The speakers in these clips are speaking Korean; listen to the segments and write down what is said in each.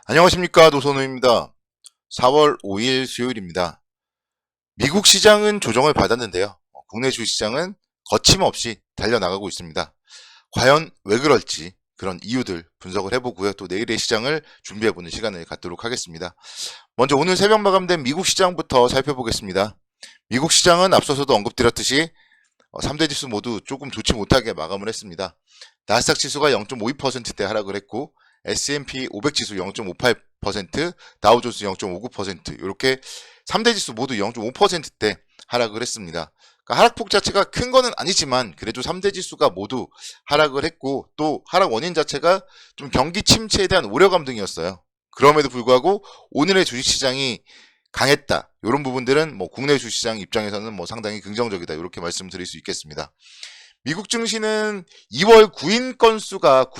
안녕하십니까, 노선우입니다. 4월 5일 수요일입니다. 미국 시장은 조정을 받았는데요. 국내 주시장은 거침없이 달려나가고 있습니다. 과연 왜 그럴지 그런 이유들 분석을 해보고요. 또 내일의 시장을 준비해보는 시간을 갖도록 하겠습니다. 먼저 오늘 새벽 마감된 미국 시장부터 살펴보겠습니다. 미국 시장은 앞서서도 언급드렸듯이 3대 지수 모두 조금 좋지 못하게 마감을 했습니다. 나스닥 지수가 0.52%대 하락을 했고 S&P 500 지수 0.58%, 다우존스 0.59% 이렇게 3대 지수 모두 0.5%대 하락을 했습니다. 그러니까 하락폭 자체가 큰 거는 아니지만 그래도 3대 지수가 모두 하락을 했고 또 하락 원인 자체가 좀 경기 침체에 대한 우려감 등이었어요. 그럼에도 불구하고 오늘의 주식시장이 강했다. 이런 부분들은 뭐 국내 주식시장 입장에서는 뭐 상당히 긍정적이다. 이렇게 말씀드릴 수 있겠습니다. 미국 증시는 2월 구인 건수가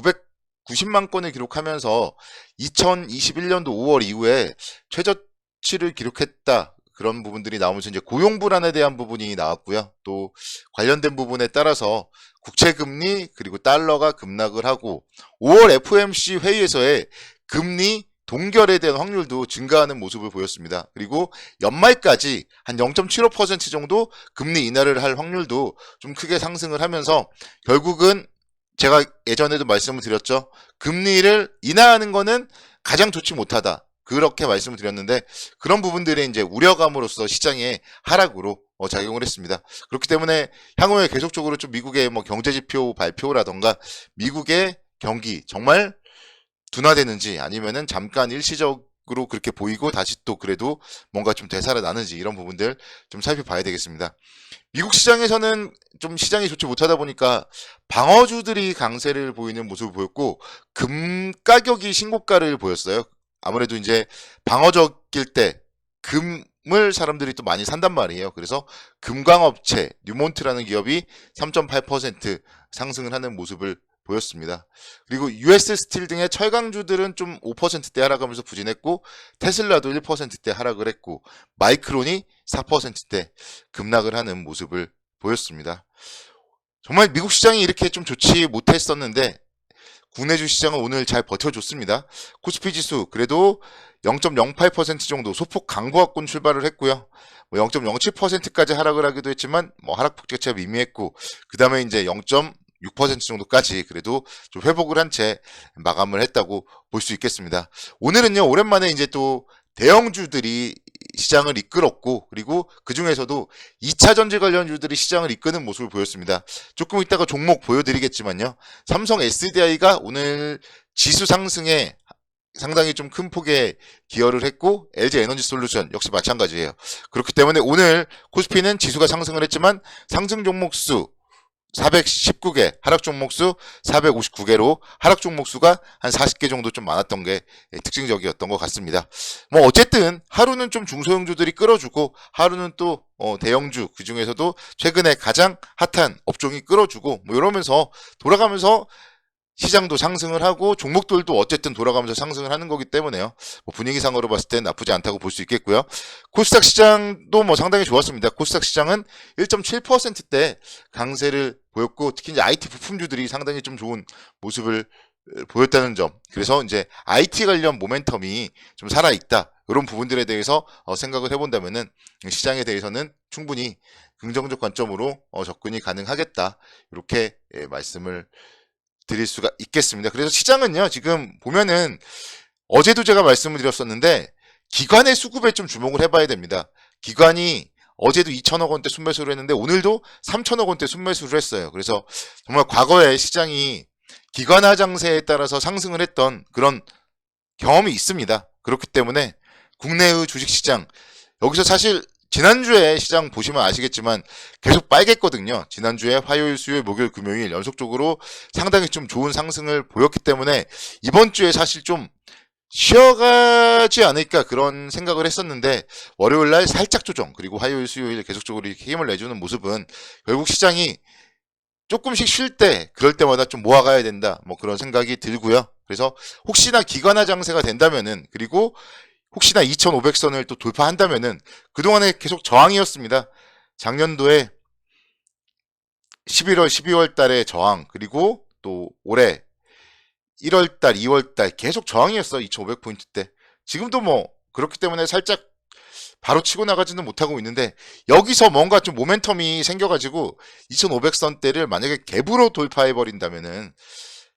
990만 건을 기록하면서 2021년도 5월 이후에 최저치를 기록했다. 그런 부분들이 나오면서 이제 고용 불안에 대한 부분이 나왔고요. 또 관련된 부분에 따라서 국채금리 그리고 달러가 급락을 하고 5월 FOMC 회의에서의 금리 동결에 대한 확률도 증가하는 모습을 보였습니다. 그리고 연말까지 한 0.75% 정도 금리 인하를 할 확률도 좀 크게 상승을 하면서 결국은 제가 예전에도 말씀을 드렸죠. 금리를 인하하는 거는 가장 좋지 못하다. 그렇게 말씀을 드렸는데 그런 부분들이 이제 우려감으로써 시장의 하락으로 작용을 했습니다. 그렇기 때문에 향후에 계속적으로 좀 미국의 뭐 경제지표 발표라던가 미국의 경기 정말 둔화되는지 아니면은 잠깐 일시적으로 그렇게 보이고 다시 또 그래도 뭔가 좀 되살아나는지 이런 부분들 좀 살펴봐야 되겠습니다. 미국 시장에서는 좀 시장이 좋지 못하다 보니까 방어주들이 강세를 보이는 모습을 보였고 금 가격이 신고가를 보였어요. 아무래도 이제 방어적일 때 금을 사람들이 또 많이 산단 말이에요. 그래서 금광업체 뉴몬트라는 기업이 3.8% 상승을 하는 모습을 보였습니다. 그리고 US 스틸 등의 철강주들은 좀 5%대 하락하면서 부진했고 테슬라도 1%대 하락을 했고 마이크론이 4%대 급락을 하는 모습을 보였습니다. 정말 미국 시장이 이렇게 좀 좋지 못했었는데 국내 주시장은 오늘 잘 버텨줬습니다. 코스피 지수 그래도 0.08% 정도 소폭 강보합권 출발을 했고요. 0.07%까지 하락을 하기도 했지만 하락폭 자체가 미미했고 그 다음에 이제 0.6% 정도까지 그래도 좀 회복을 한 채 마감을 했다고 볼 수 있겠습니다. 오늘은요 오랜만에 이제 또 대형주들이 시장을 이끌었고 그리고 그 중에서도 2차 전지 관련주들이 시장을 이끄는 모습을 보였습니다. 조금 이따가 종목 보여드리겠지만요. 삼성 SDI가 오늘 지수 상승에 상당히 좀 큰 폭의 기여를 했고 LG 에너지 솔루션 역시 마찬가지예요. 그렇기 때문에 오늘 코스피는 지수가 상승을 했지만 상승 종목 수 419개, 하락 종목수 459개로 하락 종목수가 한 40개 정도 좀 많았던 게 특징적이었던 것 같습니다. 어쨌든 하루는 좀 중소형주들이 끌어주고 하루는 또 대형주 그 중에서도 최근에 가장 핫한 업종이 끌어주고 이러면서 돌아가면서 시장도 상승을 하고 종목들도 어쨌든 돌아가면서 상승을 하는 거기 때문에요. 분위기상으로 봤을 땐 나쁘지 않다고 볼 수 있겠고요. 코스닥 시장도 상당히 좋았습니다. 코스닥 시장은 1.7%대 강세를 보였고 특히 이제 IT 부품주들이 상당히 좀 좋은 모습을 보였다는 점. 그래서 이제 IT 관련 모멘텀이 좀 살아있다. 이런 부분들에 대해서 생각을 해본다면은 시장에 대해서는 충분히 긍정적 관점으로 접근이 가능하겠다. 이렇게 말씀을 드릴 수가 있겠습니다. 그래서 시장은요, 지금 보면은 어제도 제가 말씀을 드렸었는데 기관의 수급에 좀 주목을 해봐야 됩니다. 기관이 어제도 2천억 원대 순매수를 했는데 오늘도 3천억 원대 순매수를 했어요. 그래서 정말 과거에 시장이 기관화 장세에 따라서 상승을 했던 그런 경험이 있습니다. 그렇기 때문에 국내의 주식시장 여기서 사실 지난주에 시장 보시면 아시겠지만 계속 빨갰거든요. 지난주에 화요일, 수요일, 목요일, 금요일 연속적으로 상당히 좀 좋은 상승을 보였기 때문에 이번 주에 사실 좀 쉬어가지 않을까 그런 생각을 했었는데 월요일날 살짝 조정 그리고 화요일, 수요일 계속적으로 이렇게 힘을 내주는 모습은 결국 시장이 조금씩 쉴 때 그럴 때마다 좀 모아가야 된다 그런 생각이 들고요. 그래서 혹시나 기관화 장세가 된다면은 그리고 혹시나 2500선을 또 돌파한다면은 그동안에 계속 저항이었습니다. 작년도에 11월, 12월 달에 저항, 그리고 또 올해 1월달, 2월달 계속 저항이었어. 2,500포인트대. 지금도 뭐 그렇기 때문에 살짝 바로 치고 나가지는 못하고 있는데 여기서 뭔가 좀 모멘텀이 생겨가지고 2,500선대를 만약에 갭으로 돌파해버린다면은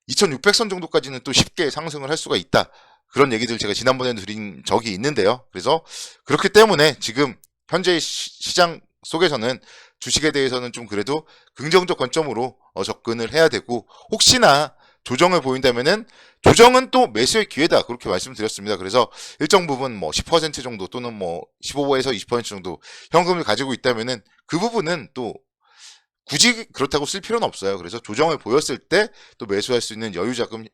2,600선 정도까지는 또 쉽게 상승을 할 수가 있다. 그런 얘기들 제가 지난번에도 드린 적이 있는데요. 그래서 그렇기 때문에 지금 현재 시장 속에서는 주식에 대해서는 좀 그래도 긍정적 관점으로 접근을 해야 되고, 혹시나 조정을 보인다면은 조정은 또 매수의 기회다, 그렇게 말씀드렸습니다. 그래서 일정 부분 뭐 10% 정도 또는 뭐 15에서 20% 정도 현금을 가지고 있다면은 그 부분은 또 굳이 그렇다고 쓸 필요는 없어요. 그래서 조정을 보였을 때 또 매수할 수 있는 여유 자금,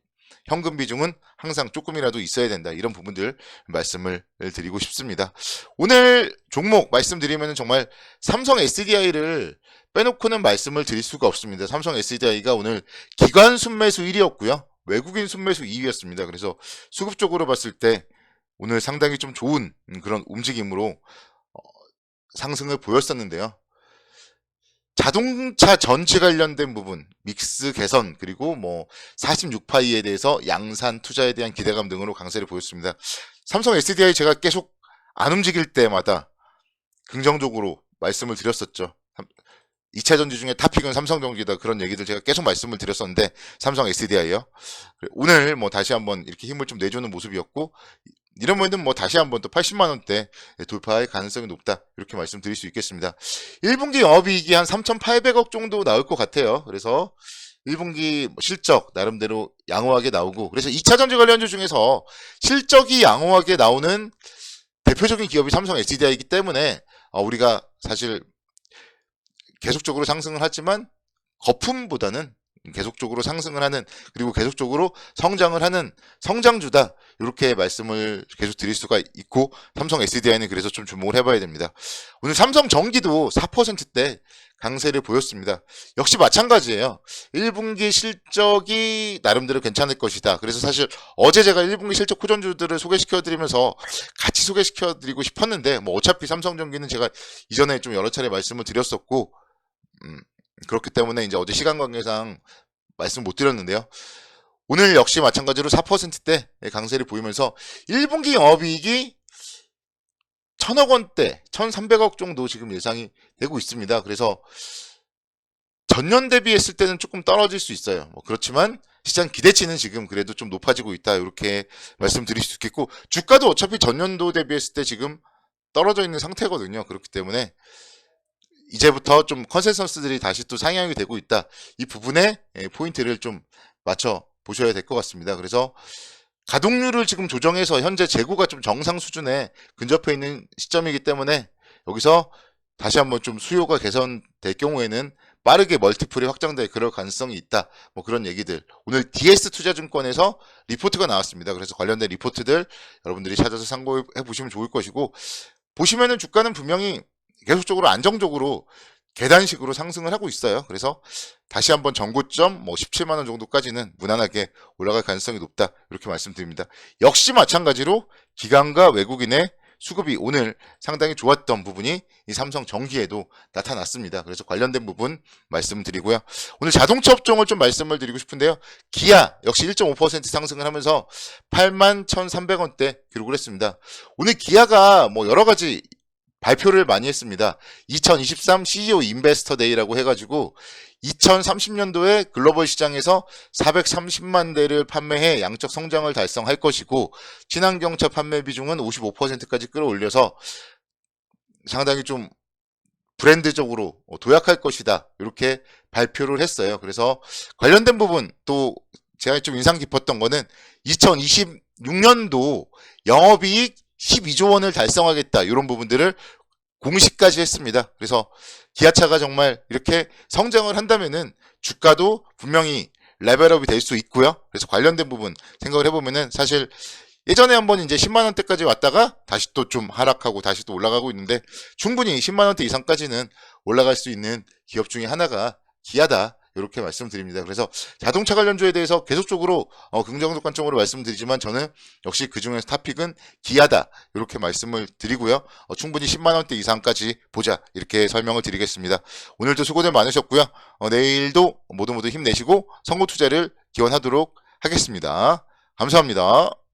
현금 비중은 항상 조금이라도 있어야 된다. 이런 부분들 말씀을 드리고 싶습니다. 오늘 종목 말씀드리면 정말 삼성 SDI를 빼놓고는 말씀을 드릴 수가 없습니다. 삼성 SDI가 오늘 기관 순매수 1위였고요. 외국인 순매수 2위였습니다. 그래서 수급적으로 봤을 때 오늘 상당히 좀 좋은 그런 움직임으로 상승을 보였었는데요. 자동차 전체 관련된 부분, 믹스 개선, 그리고 뭐 46파이에 대해서 양산 투자에 대한 기대감 등으로 강세를 보였습니다. 삼성 SDI 제가 계속 안 움직일 때마다 긍정적으로 말씀을 드렸었죠. 2차 전지 중에 탑픽은 삼성전기다, 그런 얘기들 제가 계속 말씀을 드렸었는데 삼성 SDI요. 오늘 뭐 다시 한번 이렇게 힘을 좀 내주는 모습이었고, 이러면은 뭐 다시 한번 또 80만원대 돌파할 가능성이 높다, 이렇게 말씀드릴 수 있겠습니다. 1분기 영업이익이 한 3,800억 정도 나올 것 같아요. 그래서 1분기 실적 나름대로 양호하게 나오고, 그래서 2차 전지 관련주 중에서 실적이 양호하게 나오는 대표적인 기업이 삼성 SDI이기 때문에 우리가 사실 계속적으로 상승을 하지만 거품보다는 계속적으로 상승을 하는, 그리고 계속적으로 성장을 하는 성장주다, 이렇게 말씀을 계속 드릴 수가 있고, 삼성 SDI는 그래서 좀 주목을 해봐야 됩니다. 오늘 삼성 전기도 4%대 강세를 보였습니다. 역시 마찬가지예요. 1분기 실적이 나름대로 괜찮을 것이다. 그래서 사실 어제 제가 1분기 실적 호전주들을 소개시켜드리면서 같이 소개시켜드리고 싶었는데, 뭐 어차피 삼성전기는 제가 이전에 좀 여러 차례 말씀을 드렸었고, 그렇기 때문에 이제 어제 시간 관계상 말씀 못 드렸는데요. 오늘 역시 마찬가지로 4%대 강세를 보이면서 1분기 영업이익이 1,000억 원대, 1,300억 정도 지금 예상이 되고 있습니다. 그래서 전년 대비했을 때는 조금 떨어질 수 있어요. 뭐 그렇지만 시장 기대치는 지금 그래도 좀 높아지고 있다, 이렇게 말씀드릴 수 있겠고, 주가도 어차피 전년도 대비했을 때 지금 떨어져 있는 상태거든요. 그렇기 때문에 이제부터 좀 컨센서스들이 다시 또 상향이 되고 있다, 이 부분에 포인트를 좀 맞춰 보셔야 될 것 같습니다. 그래서 가동률을 지금 조정해서 현재 재고가 좀 정상 수준에 근접해 있는 시점이기 때문에 여기서 다시 한번 좀 수요가 개선될 경우에는 빠르게 멀티플이 확장될 그럴 가능성이 있다, 뭐 그런 얘기들. 오늘 DS투자증권에서 리포트가 나왔습니다. 그래서 관련된 리포트들 여러분들이 찾아서 참고해 보시면 좋을 것이고, 보시면은 주가는 분명히 계속적으로 안정적으로 계단식으로 상승을 하고 있어요. 그래서 다시 한번 전고점 뭐 17만원 정도까지는 무난하게 올라갈 가능성이 높다, 이렇게 말씀드립니다. 역시 마찬가지로 기관과 외국인의 수급이 오늘 상당히 좋았던 부분이 이 삼성 전기에도 나타났습니다. 그래서 관련된 부분 말씀드리고요. 오늘 자동차 업종을 좀 말씀을 드리고 싶은데요. 기아 역시 1.5% 상승을 하면서 81,300원대 기록을 했습니다. 오늘 기아가 뭐 여러 가지 발표를 많이 했습니다. 2023 CEO 인베스터 데이라고 해가지고 2030년도에 글로벌 시장에서 430만 대를 판매해 양적 성장을 달성할 것이고, 친환경차 판매 비중은 55%까지 끌어올려서 상당히 좀 브랜드적으로 도약할 것이다, 이렇게 발표를 했어요. 그래서 관련된 부분, 또 제가 좀 인상 깊었던 거는 2026년도 영업이익 12조 원을 달성하겠다, 이런 부분들을 공시까지 했습니다. 그래서 기아차가 정말 이렇게 성장을 한다면은 주가도 분명히 레벨업이 될 수 있고요. 그래서 관련된 부분 생각을 해보면은 사실 예전에 한번 이제 10만원대까지 왔다가 다시 또 좀 하락하고 다시 또 올라가고 있는데, 충분히 10만원대 이상까지는 올라갈 수 있는 기업 중에 하나가 기아다, 이렇게 말씀드립니다. 그래서 자동차 관련주에 대해서 계속적으로 긍정적 관점으로 말씀드리지만 저는 역시 그 중에서 탑픽은 기아다, 이렇게 말씀을 드리고요. 충분히 10만원대 이상까지 보자, 이렇게 설명을 드리겠습니다. 오늘도 수고들 많으셨고요. 내일도 모두 힘내시고 선고 투자를 기원하도록 하겠습니다. 감사합니다.